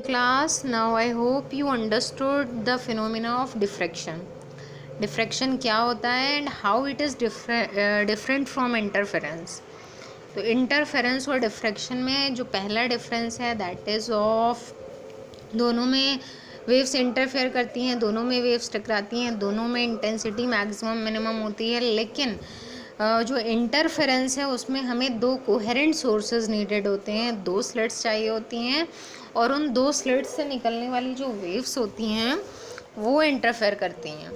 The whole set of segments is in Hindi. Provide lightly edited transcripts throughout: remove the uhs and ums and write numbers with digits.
class. Now I hope you understood the phenomena of diffraction. Diffraction क्या होता है and how it is different from interference. तो इंटरफेरेंस और डिफ्रैक्शन में जो पहला डिफरेंस है दैट इज़ ऑफ दोनों में वेव्स इंटरफेयर करती हैं, दोनों में वेव्स टकराती हैं, दोनों में इंटेंसिटी मैक्सिमम मिनिमम होती है. लेकिन जो इंटरफेरेंस है उसमें हमें दो कोहेरेंट सोर्सेज नीडेड होते हैं, दो स्लिट्स चाहिए होती हैं और उन दो स्लिट्स से निकलने वाली जो वेव्स होती हैं वो इंटरफेयर करती हैं.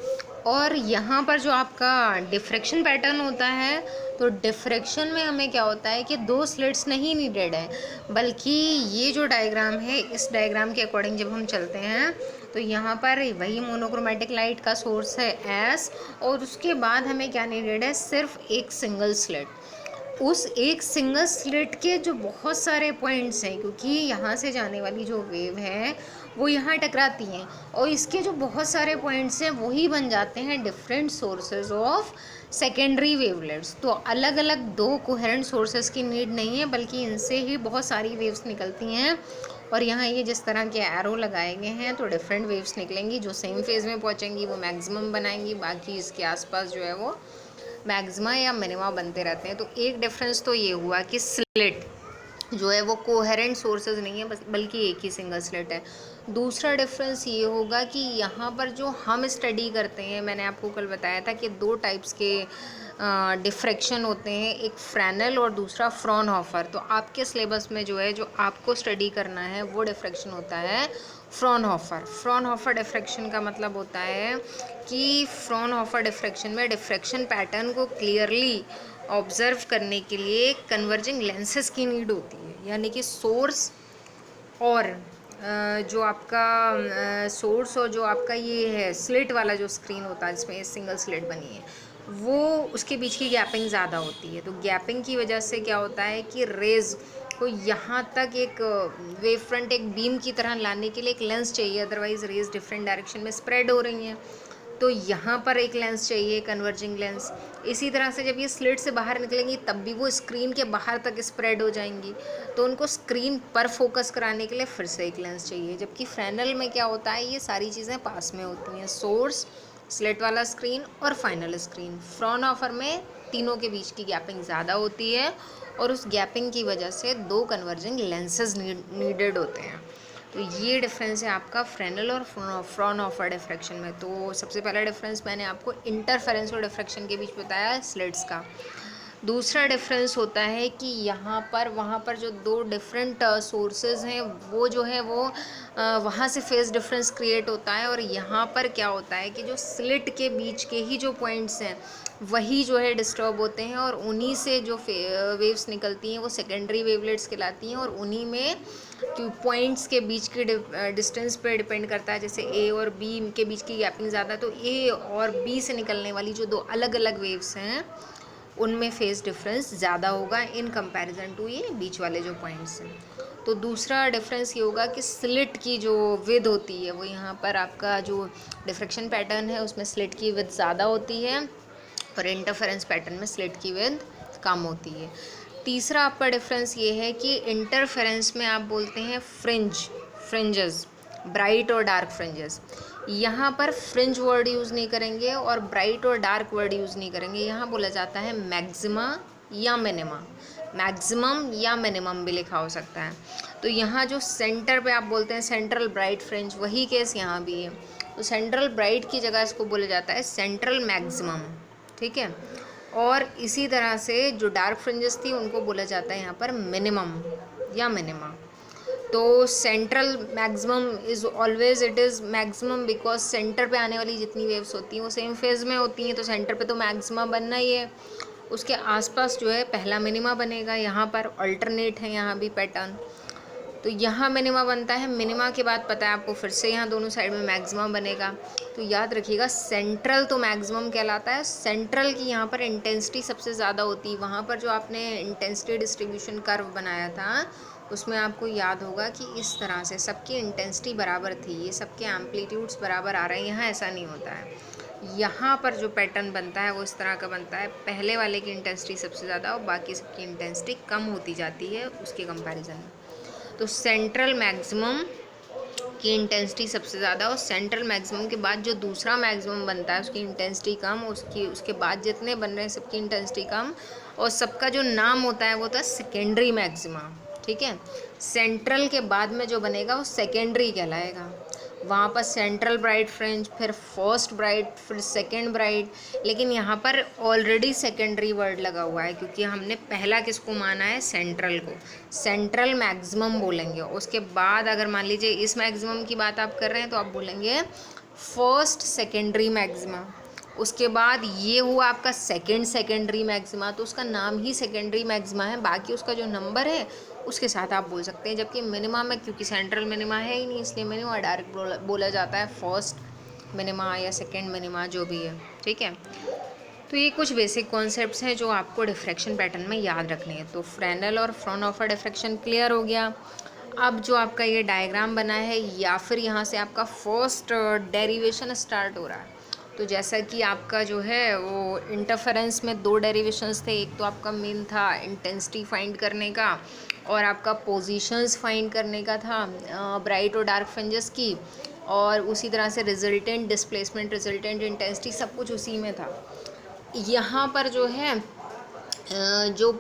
और यहाँ पर जो आपका डिफ्रैक्शन पैटर्न होता है तो डिफ्रैक्शन में हमें क्या होता है कि दो स्लिट्स नहीं नीडेड है, बल्कि ये जो डायग्राम है इस डायग्राम के अकॉर्डिंग जब हम चलते हैं तो यहाँ पर वही मोनोक्रोमेटिक लाइट का सोर्स है एस और उसके बाद हमें क्या नीडेड है, सिर्फ एक सिंगल स्लिट. उस एक सिंगल स्लिट के जो बहुत सारे पॉइंट्स हैं, क्योंकि यहाँ से जाने वाली जो वेव है वो यहाँ टकराती हैं और इसके जो बहुत सारे पॉइंट्स हैं वही बन जाते हैं different sources of secondary wavelets. तो अलग अलग दो कोहेरेंट सोर्सेज की नीड नहीं है, बल्कि इनसे ही बहुत सारी वेव्स निकलती हैं. और यहाँ ये जिस तरह के एरो लगाए गए हैं तो डिफरेंट वेव्स निकलेंगी जो सेम फेज में पहुँचेंगी, वो मैक्सिमम बनाएंगी, बाकी इसके आसपास जो है वो मैक्सिमा या मिनिमा बनते रहते हैं. तो एक डिफरेंस तो ये हुआ कि स्लिट जो है वो कोहेरेंट सोर्सेज नहीं है बल्कि एक ही सिंगल स्लिट है. दूसरा डिफरेंस ये होगा कि यहाँ पर जो हम स्टडी करते हैं, मैंने आपको कल बताया था कि दो टाइप्स के डिफ्रैक्शन होते हैं, एक फ्रेनेल और दूसरा फ्रॉनहोफर. तो आपके सिलेबस में जो है जो आपको स्टडी करना है वो डिफ्रैक्शन होता है फ्रॉनहोफर. फ्रॉनहोफर डिफ्रैक्शन का मतलब होता है कि फ्रॉनहोफर डिफ्रैक्शन में डिफ्रैक्शन पैटर्न को क्लियरली ऑब्जर्व करने के लिए कन्वर्जिंग लेंसेज की नीड होती है. यानी कि सोर्स और जो आपका सोर्स और जो आपका ये है स्लिट वाला जो स्क्रीन होता है जिसमें सिंगल स्लिट बनी है वो उसके बीच की गैपिंग ज़्यादा होती है. तो गैपिंग की वजह से क्या होता है कि रेज़ को यहाँ तक एक वेव फ्रंट एक बीम की तरह लाने के लिए एक लेंस चाहिए, अदरवाइज़ रेज़ डिफरेंट डायरेक्शन में स्प्रेड हो रही हैं. तो यहाँ पर एक लेंस चाहिए, कन्वर्जिंग लेंस. इसी तरह से जब ये स्लिट से बाहर निकलेंगी तब भी वो स्क्रीन के बाहर तक स्प्रेड हो जाएंगी, तो उनको स्क्रीन पर फोकस कराने के लिए फिर से एक लेंस चाहिए. जबकि फ्रेनल में क्या होता है, ये सारी चीज़ें पास में होती हैं, सोर्स, स्लिट वाला स्क्रीन और फाइनल स्क्रीन. फ्रॉनहोफर में तीनों के बीच की गैपिंग ज़्यादा होती है और उस गैपिंग की वजह से दो कन्वर्जिंग लेंसेज नीडेड होते हैं. तो ये डिफरेंस है आपका फ्रेनल और फ्रॉनहोफर डिफ्रैक्शन में. तो सबसे पहला डिफरेंस मैंने आपको इंटरफेरेंस और डिफ्रैक्शन के बीच बताया स्लिट्स का. दूसरा डिफरेंस होता है कि यहाँ पर वहाँ पर जो दो डिफरेंट सोर्सेज हैं वो जो है वो वहाँ से फेज डिफरेंस क्रिएट होता है और यहाँ पर क्या होता है कि जो स्लिट के बीच के ही जो पॉइंट्स हैं वही जो है डिस्टर्ब होते हैं और उन्हीं से जो वेव्स निकलती हैं वो सेकेंडरी वेवलेट्स कहलाती हैं. और उन्हीं में पॉइंट्स के बीच के डिस्टेंस पे डिपेंड करता है. जैसे ए और बी के बीच की गैपिंग ज़्यादा, तो ए और बी से निकलने वाली जो दो अलग अलग वेव्स हैं उनमें फेज डिफरेंस ज़्यादा होगा इन कंपैरिजन टू ये बीच वाले जो पॉइंट्स हैं. तो दूसरा डिफरेंस ये होगा कि स्लिट की जो विड्थ होती है वो यहाँ पर आपका जो डिफ्रैक्शन पैटर्न है उसमें स्लिट की विड्थ ज़्यादा होती है और इंटरफेरेंस पैटर्न में स्लिट की विड्थ कम होती है. तीसरा आपका डिफरेंस ये है कि इंटरफेरेंस में आप बोलते हैं फ्रिंजेस, ब्राइट और डार्क फ्रिंजेस. यहाँ पर फ्रिंज वर्ड यूज़ नहीं करेंगे और ब्राइट और डार्क वर्ड यूज़ नहीं करेंगे. यहाँ बोला जाता है मैक्सिमा या मिनिमा, मैक्सिमम या मिनिमम भी लिखा हो सकता है. तो यहाँ जो सेंटर पे आप बोलते हैं सेंट्रल ब्राइट फ्रिंज, वही केस यहाँ भी है. तो सेंट्रल ब्राइट की जगह इसको बोला जाता है सेंट्रल मैक्सिमम. ठीक है. और इसी तरह से जो डार्क फ्रिंजेस थी उनको बोला जाता है यहाँ पर मिनिमम या मिनिमा. तो central maximum is always it is maximum because centre पे आने वाली जितनी वेव्स होती हैं वो सेम फेज में होती हैं, तो सेंटर पे तो मैक्सिमा बनना ही है. उसके आसपास जो है पहला मिनिमा बनेगा. यहाँ पर अल्टरनेट है यहाँ भी पैटर्न. तो यहाँ मिनिमा बनता है, मिनिमा के बाद पता है आपको फिर से यहाँ दोनों साइड में मैक्सिमा बनेगा. तो याद रखिएगा सेंट्रल तो मैक्सिमम कहलाता है. सेंट्रल की यहाँ पर इंटेंसिटी सबसे ज़्यादा होती है. वहाँ पर जो आपने इंटेंसिटी डिस्ट्रीब्यूशन कर्व बनाया था उसमें आपको याद होगा कि इस तरह से सबकी इंटेंसिटी बराबर थी, ये सबके एम्पलीट्यूड्स बराबर आ रहे हैं. यहाँ ऐसा नहीं होता है. यहाँ पर जो पैटर्न बनता है वो इस तरह का बनता है, पहले वाले की इंटेंसिटी सबसे ज़्यादा और बाकी सबकी इंटेंसिटी कम होती जाती है उसके कंपैरिजन में. तो सेंट्रल मैक्सिमम की इंटेंसिटी सबसे ज़्यादा, और सेंट्रल मैक्सिमम के बाद जो दूसरा मैक्सिमम बनता है उसकी इंटेंसिटी कम, उसके बाद जितने बन रहे हैं सबकी इंटेंसिटी कम, और सबका जो नाम होता है वो होता है सेकेंडरी मैक्सिमा। ठीक है, सेंट्रल के बाद में जो बनेगा वो सेकेंडरी कहलाएगा। वहाँ पर सेंट्रल ब्राइट फ्रिंज, फिर फर्स्ट ब्राइट, फिर सेकेंड ब्राइट, लेकिन यहाँ पर ऑलरेडी सेकेंडरी वर्ड लगा हुआ है क्योंकि हमने पहला किसको माना है, सेंट्रल को। सेंट्रल मैक्सिमम बोलेंगे, उसके बाद अगर मान लीजिए इस मैक्सिमम की बात आप कर रहे हैं तो आप बोलेंगे फर्स्ट सेकेंडरी मैक्सिमा। उसके बाद ये हुआ आपका सेकेंड सेकेंडरी मैक्सिमा, तो उसका नाम ही सेकेंडरी मैक्सिमा है, बाकी उसका जो नंबर है उसके साथ आप बोल सकते हैं। जबकि मिनिमा में, क्योंकि सेंट्रल मिनिमा है ही नहीं, इसलिए मिनिमा डायरेक्ट बोला जाता है फर्स्ट मिनिमा या सेकेंड मिनिमा जो भी है। ठीक है, तो ये कुछ बेसिक कॉन्सेप्ट्स हैं जो आपको डिफ्रैक्शन पैटर्न में याद रखने हैं। तो फ्रेनेल और फ्रॉनहोफर डिफ्रैक्शन क्लियर हो गया। अब जो आपका ये डायग्राम बना है या फिर यहाँ से आपका फर्स्ट डेरिवेशन स्टार्ट हो रहा है। तो जैसा कि आपका जो है वो इंटरफेरेंस में दो डेरिवेशंस थे, एक तो आपका मेन था इंटेंसिटी फाइंड करने का और आपका पोजीशंस फाइंड करने का था ब्राइट और डार्क फ्रिंजेस की, और उसी तरह से रिजल्टेंट डिस्प्लेसमेंट, रिजल्टेंट इंटेंसिटी, सब कुछ उसी में था। यहाँ पर जो है जो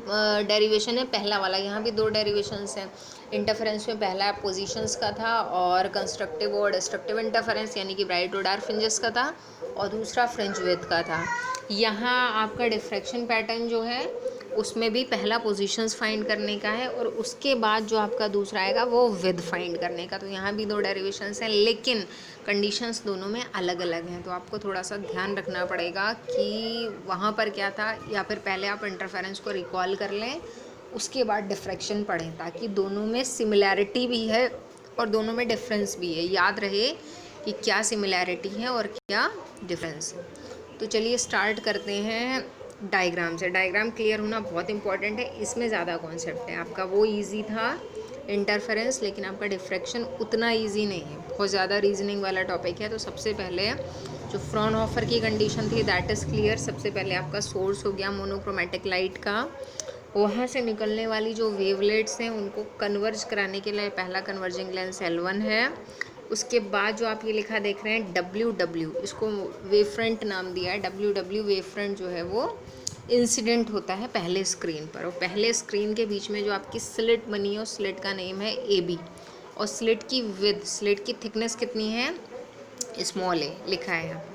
डेरिवेशन है पहला वाला, यहाँ भी दो डेरिवेशंस हैं। इंटरफेरेंस में पहला पोजीशंस का था और कंस्ट्रक्टिव और डिस्ट्रक्टिव इंटरफेरेंस यानी कि ब्राइट और डार्क फ्रिंजेस का था, और दूसरा फ्रिंज विड्थ का था। यहाँ आपका डिफ्रैक्शन पैटर्न जो है उसमें भी पहला पोजीशंस फाइंड करने का है और उसके बाद जो आपका दूसरा आएगा वो विड्थ फाइंड करने का। तो यहाँ भी दो डेरिवेशंस हैं लेकिन कंडीशंस दोनों में अलग अलग हैं, तो आपको थोड़ा सा ध्यान रखना पड़ेगा कि वहाँ पर क्या था, या फिर पहले आप इंटरफेरेंस को रिकॉल कर लें उसके बाद डिफ्रैक्शन पढ़ें, ताकि दोनों में सिमिलैरिटी भी है और दोनों में डिफरेंस भी है, याद रहे कि क्या सिमिलैरिटी है और क्या डिफरेंस है। तो चलिए स्टार्ट करते हैं डायग्राम से। डायग्राम क्लियर होना बहुत इंपॉर्टेंट है, इसमें ज़्यादा कॉन्सेप्ट है। आपका वो इजी था इंटरफेरेंस, लेकिन आपका डिफ्रैक्शन उतना इजी नहीं है, बहुत ज़्यादा रीजनिंग वाला टॉपिक है। तो सबसे पहले जो फ्रॉनहोफर की कंडीशन थी दैट इज़ क्लियर। सबसे पहले आपका सोर्स हो गया मोनोक्रोमेटिक लाइट का, वहाँ से निकलने वाली जो वेवलेट्स हैं उनको कन्वर्ज कराने के लिए पहला कन्वर्जिंग लेंस L1 है। उसके बाद जो आप ये लिखा देख रहे हैं WW, इसको वेव फ्रंट नाम दिया है। WW वेव फ्रंट जो है वो इंसिडेंट होता है पहले स्क्रीन पर, और पहले स्क्रीन के बीच में जो आपकी स्लिट बनी है उस स्लिट का नेम है AB, और स्लिट की विड्थ, स्लिट की थिकनेस कितनी है, स्मॉल ए लिखा है यहाँ पर,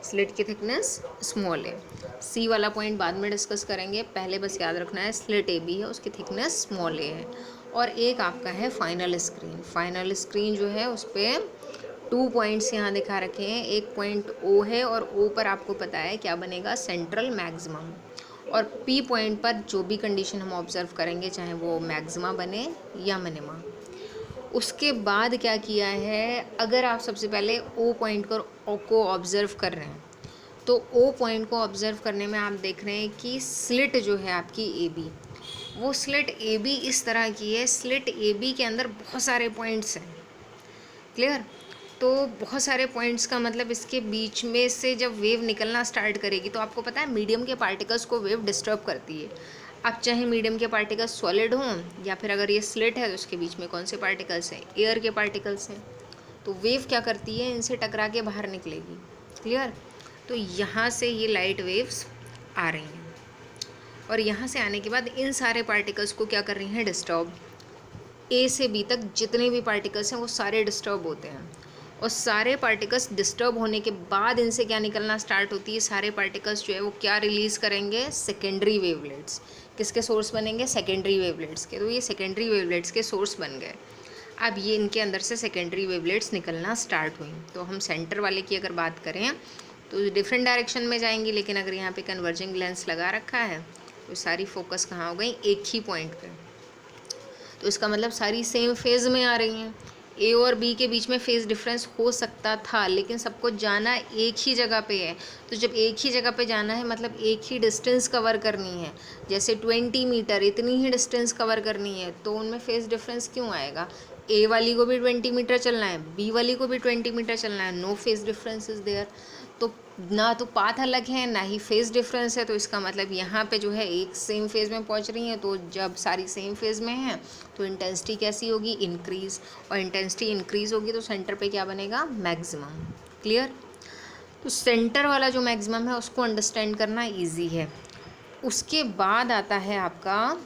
स्लिट की थिकनेस स्मॉल है। सी वाला पॉइंट बाद में डिस्कस करेंगे, पहले बस याद रखना है स्लिट AB है, उसकी थिकनेस स्मॉल ए है। और एक आपका है फाइनल स्क्रीन। फाइनल स्क्रीन जो है उस पर 2 पॉइंट्स यहाँ दिखा रखे हैं, एक पॉइंट O है और O पर आपको पता है क्या बनेगा, सेंट्रल मैक्सिमम, और P पॉइंट पर जो भी कंडीशन हम ऑब्जर्व करेंगे चाहे वो मैक्सिमा बने या मिनिमा। उसके बाद क्या किया है, अगर आप सबसे पहले O पॉइंट को ऑब्ज़र्व कर रहे हैं तो O पॉइंट को ऑब्ज़र्व करने में आप देख रहे हैं कि स्लिट जो है आपकी AB, वो स्लिट AB इस तरह की है। स्लिट AB के अंदर बहुत सारे पॉइंट्स हैं, क्लियर। तो बहुत सारे पॉइंट्स का मतलब इसके बीच में से जब वेव निकलना स्टार्ट करेगी तो आपको पता है मीडियम के पार्टिकल्स को वेव डिस्टर्ब करती है। अब चाहे मीडियम के पार्टिकल्स सॉलिड हों या फिर अगर ये स्लिट है तो उसके बीच में कौन से पार्टिकल्स हैं, एयर के पार्टिकल्स हैं। तो वेव क्या करती है, इनसे टकरा के बाहर निकलेगी, क्लियर। तो यहाँ से ये लाइट वेव्स आ रही हैं और यहाँ से आने के बाद इन सारे पार्टिकल्स को क्या कर रही हैं, डिस्टर्ब। A से B तक जितने भी पार्टिकल्स हैं वो सारे डिस्टर्ब होते हैं, और सारे पार्टिकल्स डिस्टर्ब होने के बाद इनसे क्या निकलना स्टार्ट होती है, सारे पार्टिकल्स जो है वो क्या रिलीज़ करेंगे, सेकेंडरी वेवलेट्स। किसके सोर्स बनेंगे, सेकेंडरी वेवलेट्स के। तो ये सेकेंडरी वेवलेट्स के सोर्स बन गए। अब ये इनके अंदर से सेकेंडरी वेवलेट्स निकलना स्टार्ट हुई। तो हम सेंटर वाले की अगर बात करें तो डिफरेंट डायरेक्शन में जाएंगी, लेकिन अगर यहाँ पे कन्वर्जिंग लेंस लगा रखा है तो सारी फोकस कहाँ हो गई, एक ही पॉइंट पे। तो इसका मतलब सारी सेम फेज़ में आ रही हैं। A और B के बीच में फेज़ डिफरेंस हो सकता था, लेकिन सबको जाना एक ही जगह पे है। तो जब एक ही जगह पे जाना है मतलब एक ही डिस्टेंस कवर करनी है, जैसे 20 मीटर इतनी ही डिस्टेंस कवर करनी है, तो उनमें फेज़ डिफरेंस क्यों आएगा। A वाली को भी 20 मीटर चलना है, B वाली को भी 20 मीटर चलना है, no phase difference is there. तो ना तो पाथ अलग है ना ही फेज डिफरेंस है, तो इसका मतलब यहाँ पे जो है एक सेम फेज में पहुँच रही हैं। तो जब सारी सेम फेज में हैं तो इंटेंसिटी कैसी होगी, इंक्रीज, और इंटेंसिटी इंक्रीज होगी तो सेंटर पे क्या बनेगा, मैक्सिमम। क्लियर। तो सेंटर वाला जो मैक्सिमम है उसको अंडरस्टैंड करना ईजी है। उसके बाद आता है आपका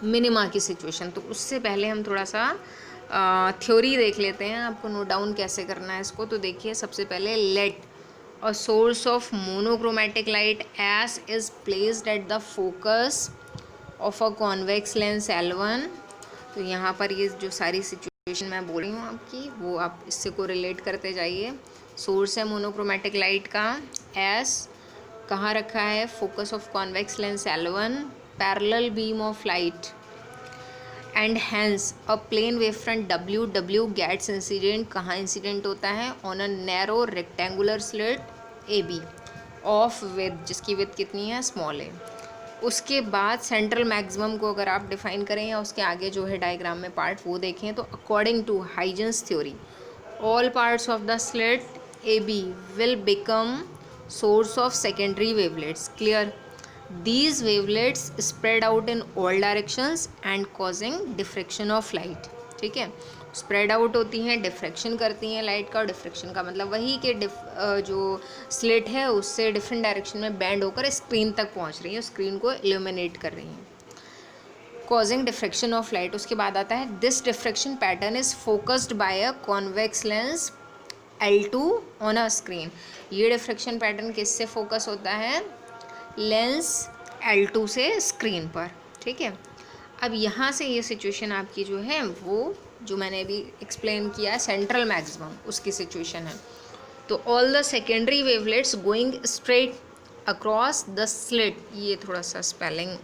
मिनिमा की सिचुएशन। तो उससे पहले हम थोड़ा सा थ्योरी देख लेते हैं, आपको नोट डाउन कैसे करना है इसको। तो देखिए सबसे पहले, let a source of monochromatic light S is placed at the focus of a convex lens L1। तो यहाँ पर ये जो सारी सिचुएशन मैं बोल रही हूँ आपकी, वो आप इससे को रिलेट करते जाइए। सोर्स है मोनोक्रोमैटिक लाइट का, एस कहाँ रखा है, focus of convex lens L1, parallel beam of light, and hence a plane wave front W gets incident, कहाँ इंसिडेंट होता है, on a narrow rectangular slit AB of width, जिसकी विथ कितनी है, स्मॉल है। उसके बाद सेंट्रल मैक्सिमम को अगर आप डिफाइन करें या उसके आगे जो है डायग्राम में पार्ट वो देखें, तो according to Huygens theory all parts of the slit AB will become source of secondary wavelets. Clear? These wavelets spread out in all directions and causing diffraction of light. ठीक है, स्प्रेड आउट होती हैं, डिफ्रैक्शन करती हैं लाइट का। और डिफ्रैक्शन का मतलब वही कि जो स्लिट है उससे डिफरेंट डायरेक्शन में बैंड होकर स्क्रीन तक पहुंच रही है, स्क्रीन को इल्यूमिनेट कर रही हैं, कॉजिंग डिफ्रैक्शन ऑफ लाइट। उसके बाद आता है, this diffraction pattern is focused by a convex lens L2 on a screen. ये डिफ्रैक्शन पैटर्न किससे फोकस होता है, लेंस L2 से स्क्रीन पर। ठीक है, अब यहाँ से ये सिचुएशन आपकी जो है वो जो मैंने अभी एक्सप्लेन किया है सेंट्रल मैक्सिमम, उसकी सिचुएशन है। तो all the secondary wavelets going straight across the slit, ये थोड़ा सा स्पेलिंग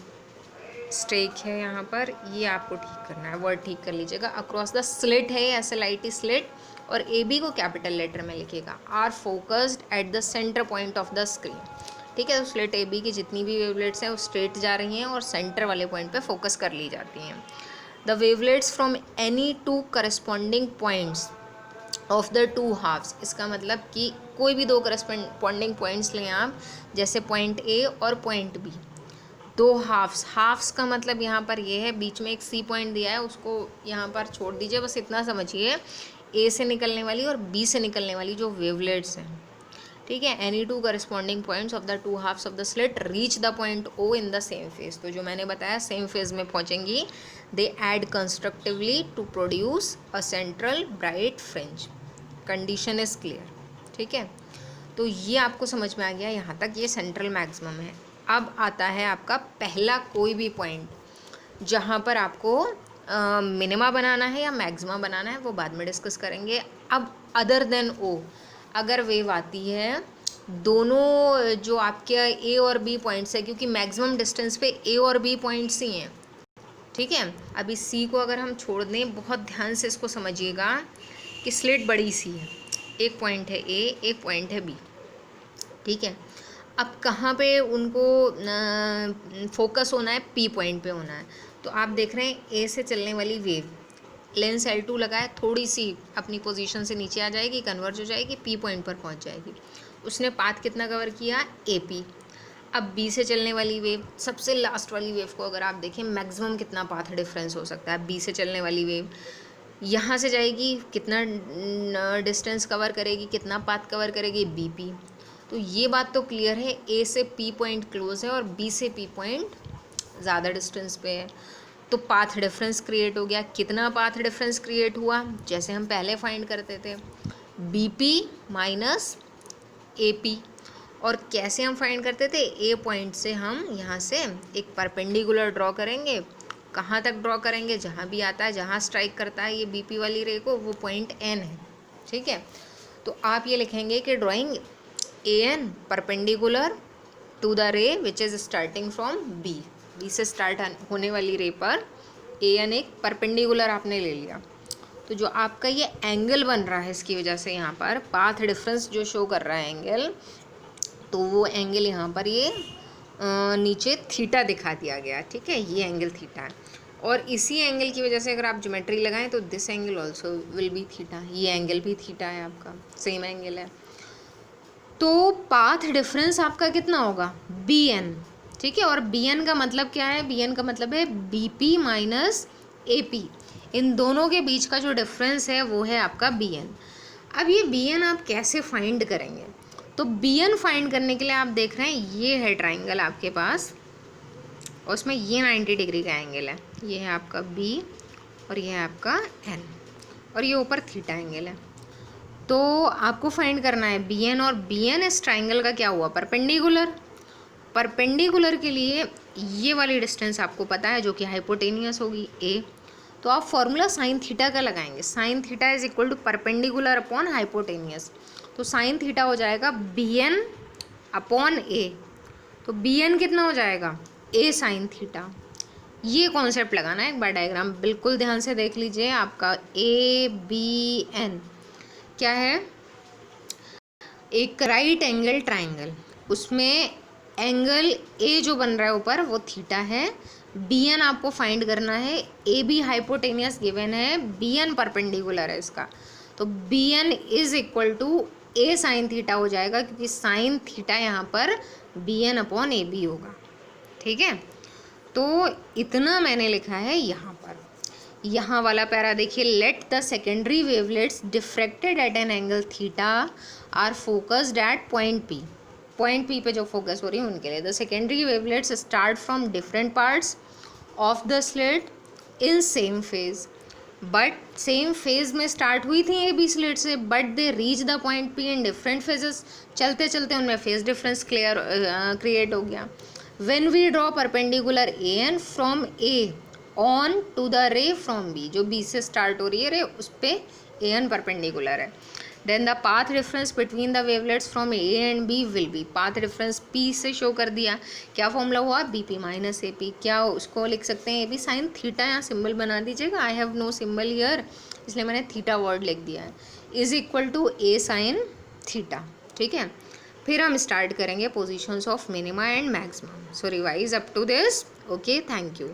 स्टेक है यहाँ पर, ये आपको ठीक करना है, वर्ड ठीक कर लीजिएगा। अक्रॉस द स्लिट है SLIT स्लिट, और AB को कैपिटल लेटर में लिखिएगा, are focused at the centre point of the screen. ठीक है, तो स्लिट AB की जितनी भी वेवलेट्स हैं वो स्ट्रेट जा रही हैं और सेंटर वाले पॉइंट पे फोकस कर ली जाती हैं। The wavelets from any two corresponding points of the two halves, इसका मतलब कि कोई भी दो करस्पॉन्डिंग पॉइंट्स लें आप, जैसे पॉइंट A और पॉइंट B, दो हाफ्स का मतलब यहाँ पर ये है, बीच में एक C पॉइंट दिया है, उसको यहाँ पर छोड़ दीजिए, बस इतना समझिए, A से निकलने वाली और B से निकलने वाली जो वेवलेट्स हैं। ठीक है, any two corresponding points of the two halves of the slit reach the point O in the same phase. तो जो मैंने बताया सेम फेज में पहुँचेंगी, they add constructively to produce a central bright fringe. Condition is clear. ठीक है, तो ये आपको समझ में आ गया, यहाँ तक ये सेंट्रल मैक्सिमम है। अब आता है आपका पहला कोई भी पॉइंट जहाँ पर आपको मिनिमा बनाना है या मैक्सिमा बनाना है, वो बाद में डिस्कस करेंगे। अब अदर देन O, अगर वेव आती है दोनों जो आपके A और B पॉइंट्स है, क्योंकि मैक्सिमम डिस्टेंस पे A और B पॉइंट्स ही हैं। ठीक है, अभी C को अगर हम छोड़ दें, बहुत ध्यान से इसको समझिएगा कि स्लिट बड़ी सी है, एक पॉइंट है A, एक पॉइंट है B। ठीक है, अब कहाँ पे उनको फोकस होना है, P पॉइंट पे होना है। तो आप देख रहे हैं A से चलने वाली वेव, लेंस L2 लगाए, थोड़ी सी अपनी पोजीशन से नीचे आ जाएगी, कन्वर्ज हो जाएगी, P पॉइंट पर पहुंच जाएगी। उसने पाथ कितना कवर किया, AP। अब B से चलने वाली वेव, सबसे लास्ट वाली वेव को अगर आप देखें, मैक्सिमम कितना पाथ डिफरेंस हो सकता है। B से चलने वाली वेव यहाँ से जाएगी, कितना डिस्टेंस कवर करेगी, कितना पाथ कवर करेगी, BP। तो ये बात तो क्लियर है, A से P पॉइंट क्लोज है और B से P पॉइंट ज़्यादा डिस्टेंस पे है। तो पाथ डिफरेंस क्रिएट हो गया। कितना पाथ डिफरेंस क्रिएट हुआ, जैसे हम पहले फाइंड करते थे, BP माइनस AP। और कैसे हम फाइंड करते थे, A पॉइंट से हम यहाँ से एक परपेंडिकुलर ड्रॉ करेंगे। कहाँ तक ड्रॉ करेंगे, जहाँ भी आता है, जहाँ स्ट्राइक करता है ये BP वाली रे को, वो पॉइंट N है। ठीक है, तो आप ये लिखेंगे कि drawing AN perpendicular to the ray which is starting from B से स्टार्ट होने वाली रे पर AN एक परपेंडिकुलर आपने ले लिया। तो जो आपका ये एंगल बन रहा है, इसकी वजह से यहाँ पर पाथ डिफरेंस जो शो कर रहा है एंगल, तो वो एंगल यहाँ पर ये नीचे थीटा दिखा दिया गया। ठीक है, ये एंगल थीटा है, और इसी एंगल की वजह से अगर आप ज्योमेट्री लगाएं तो this angle also will be theta. ये एंगल भी थीटा है, आपका सेम एंगल है। तो पाथ डिफरेंस आपका कितना होगा, बी एन, ठीक है। और बी एन का मतलब क्या है, बी एन का मतलब है B P minus A P, इन दोनों के बीच का जो डिफरेंस है वो है आपका बी एन। अब ये बी एन आप कैसे फाइंड करेंगे, तो बी एन फाइंड करने के लिए आप देख रहे हैं ये है ट्राइंगल आपके पास, और उसमें ये 90 डिग्री का एंगल है, ये है आपका बी और ये है आपका एन, और ये ऊपर थीटा एंगल है। तो आपको फाइंड करना है बी एन, और बी एन इस ट्राइंगल का क्या हुआ, परपेंडिकुलर। परपेंडिकुलर के लिए ये वाली डिस्टेंस आपको पता है जो कि हाइपोटेनियस होगी ए, तो आप फॉर्मूला साइन थीटा का लगाएंगे, sine theta is equal to perpendicular upon hypotenuse, तो साइन थीटा हो जाएगा बी एन अपॉन ए, तो बी एन कितना हो जाएगा, ए साइन थीटा। ये कॉन्सेप्ट लगाना है, एक बार डायग्राम बिल्कुल ध्यान से देख लीजिए। आपका ए बी एन क्या है, एक राइट एंगल ट्राइंगल, उसमें एंगल ए जो बन रहा है ऊपर वो थीटा है, बी एन आपको फाइंड करना है, ए बी हाइपोटेनियस गिवन है, बी एन परपेंडिकुलर है इसका, तो B N is equal to A sine theta हो जाएगा, क्योंकि साइन थीटा यहाँ पर B N upon A B होगा, ठीक है। तो इतना मैंने लिखा है यहाँ पर। यहाँ वाला पैरा देखिए, let the secondary wavelets diffracted at an angle theta are focused at point P, point P पे जो फोकस हो रही है उनके लिए। The secondary wavelets start from different parts of the slit in same phase, but same phase में स्टार्ट हुई थी ए बी स्लिट से, but they reach the point P in different phases, चलते चलते उनमें फेज डिफरेंस क्रिएट हो गया। When we draw perpendicular A N from A on to the ray from B, जो बी से स्टार्ट हो रही है रे उस पर ए एन परपेंडिकुलर है, then the path difference between the wavelets from A and B will be, path difference P से शो कर दिया, क्या फॉर्मूला हुआ, B P minus A P, क्या उसको लिख सकते हैं, ए बी साइन थीटा, यहाँ सिंबल बना दीजिएगा, I have no symbol here इसलिए मैंने थीटा वर्ड लिख दिया है, is equal to A sine theta, ठीक है। फिर हम स्टार्ट करेंगे positions of minima and maximum. So revise up to this, okay, thank you.